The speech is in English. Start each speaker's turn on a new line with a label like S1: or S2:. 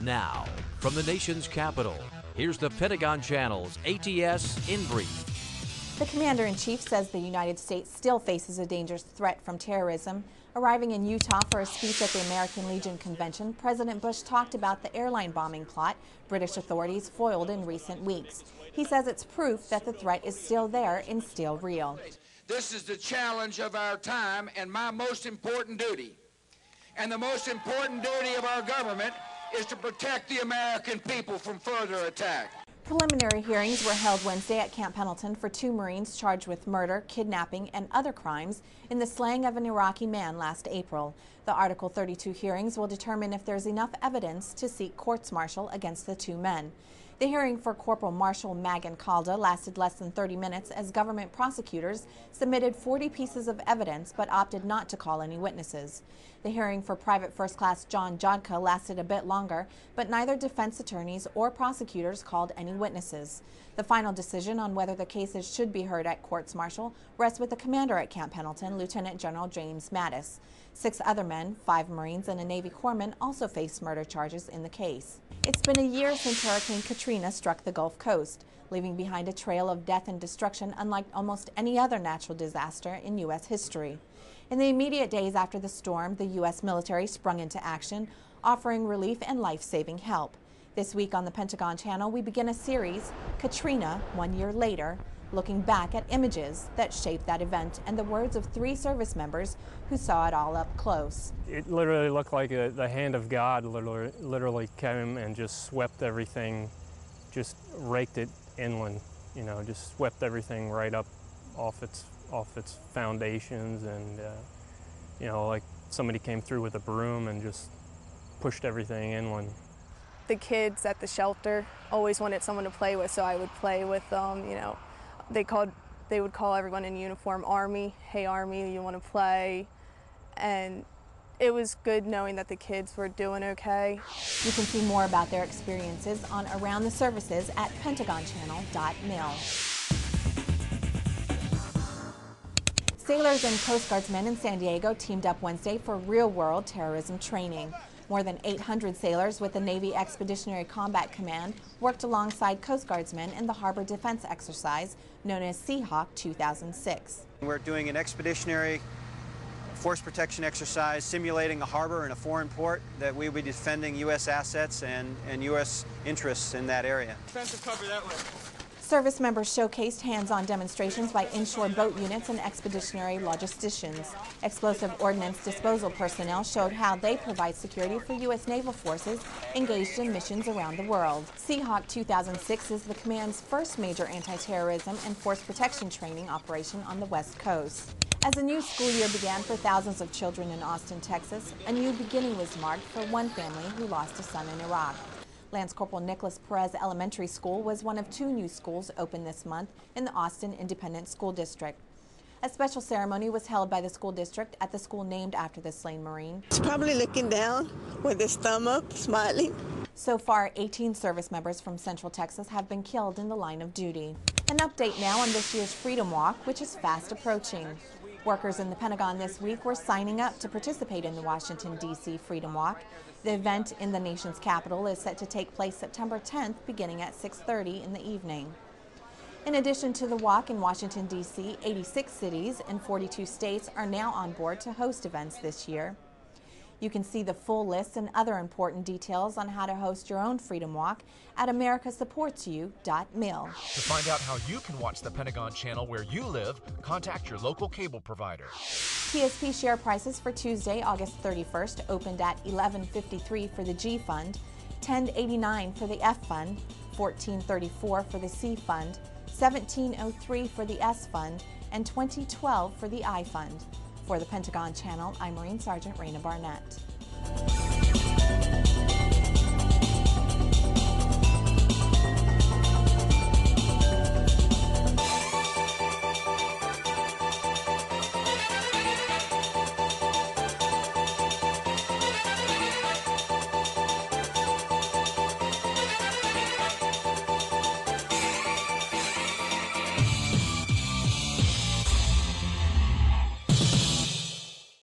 S1: Now, from the nation's capital, here's the Pentagon Channel's ATS in brief.
S2: The Commander-in-Chief says the United States still faces a dangerous threat from terrorism. Arriving in Utah for a speech at the American Legion Convention, President Bush talked about the airline bombing plot British authorities foiled in recent weeks. He says it's proof that the threat is still there and still real.
S3: This is the challenge of our time and my most important duty. And the most important duty of our government is to protect the American people from further attack.
S2: Preliminary hearings were held Wednesday at Camp Pendleton for 2 Marines charged with murder, kidnapping, and other crimes in the slaying of an Iraqi man last April. The Article 32 hearings will determine if there's enough evidence to seek courts-martial against the 2 men. The hearing for Corporal Marshal Magan Calda lasted less than 30 minutes as government prosecutors submitted 40 pieces of evidence but opted not to call any witnesses. The hearing for Private First Class John Jodka lasted a bit longer, but neither defense attorneys or prosecutors called any witnesses. The final decision on whether the cases should be heard at courts-martial rests with the commander at Camp Pendleton, Lieutenant General James Mattis. 6 other men, 5 Marines and a Navy corpsman, also face murder charges in the case. It's been a year since Hurricane Katrina struck the Gulf Coast, leaving behind a trail of death and destruction unlike almost any other natural disaster in U.S. history. In the immediate days after the storm, the U.S. military sprung into action, offering relief and life-saving help. This week on the Pentagon Channel, we begin a series, Katrina, 1 year later, looking back at images that shaped that event and the words of 3 service members who saw it all up close.
S4: It literally looked like the hand of God literally came and just swept everything, just raked it inland, you know, just swept everything right up off its foundations, and you know, like somebody came through with a broom and just pushed everything inland.
S5: The kids at the shelter always wanted someone to play with, so I would play with them. You know, they would call everyone in uniform Army. Hey Army, you want to play? And it was good knowing that the kids were doing okay.
S2: You can see more about their experiences on Around the Services at pentagonchannel.mil. Sailors and Coast Guardsmen in San Diego teamed up Wednesday for real-world terrorism training. More than 800 sailors with the Navy Expeditionary Combat Command worked alongside Coast Guardsmen in the harbor defense exercise known as Seahawk 2006.
S6: We're doing an expeditionary force protection exercise simulating a harbor in a foreign port that we will be defending U.S. assets and U.S. interests in that area.
S3: Defensive cover that way.
S2: Service members showcased hands-on demonstrations by inshore boat units and expeditionary logisticians. Explosive ordnance disposal personnel showed how they provide security for U.S. naval forces engaged in missions around the world. Seahawk 2006 is the command's first major anti-terrorism and force protection training operation on the West Coast. As a new school year began for thousands of children in Austin, Texas, a new beginning was marked for one family who lost a son in Iraq. Lance Corporal Nicholas Perez Elementary School was one of 2 new schools opened this month in the Austin Independent School District. A special ceremony was held by the school district at the school named after the slain Marine.
S7: He's probably looking down with his thumb up, smiling.
S2: So far, 18 service members from Central Texas have been killed in the line of duty. An update now on this year's Freedom Walk, which is fast approaching. Workers in the Pentagon this week were signing up to participate in the Washington, D.C. Freedom Walk. The event in the nation's capital is set to take place September 10th, beginning at 6:30 in the evening. In addition to the walk in Washington, D.C., 86 cities and 42 states are now on board to host events this year. You can see the full list and other important details on how to host your own Freedom Walk at americasupportsyou.mil.
S8: To find out how you can watch the Pentagon Channel where you live, contact your local cable provider.
S2: PSP share prices for Tuesday, August 31st opened at $11.53 for the G Fund, $10.89 for the F Fund, $14.34 for the C Fund, $17.03 for the S Fund, and $20.12 for the I Fund. For the Pentagon Channel, I'm Marine Sergeant Raina Barnett.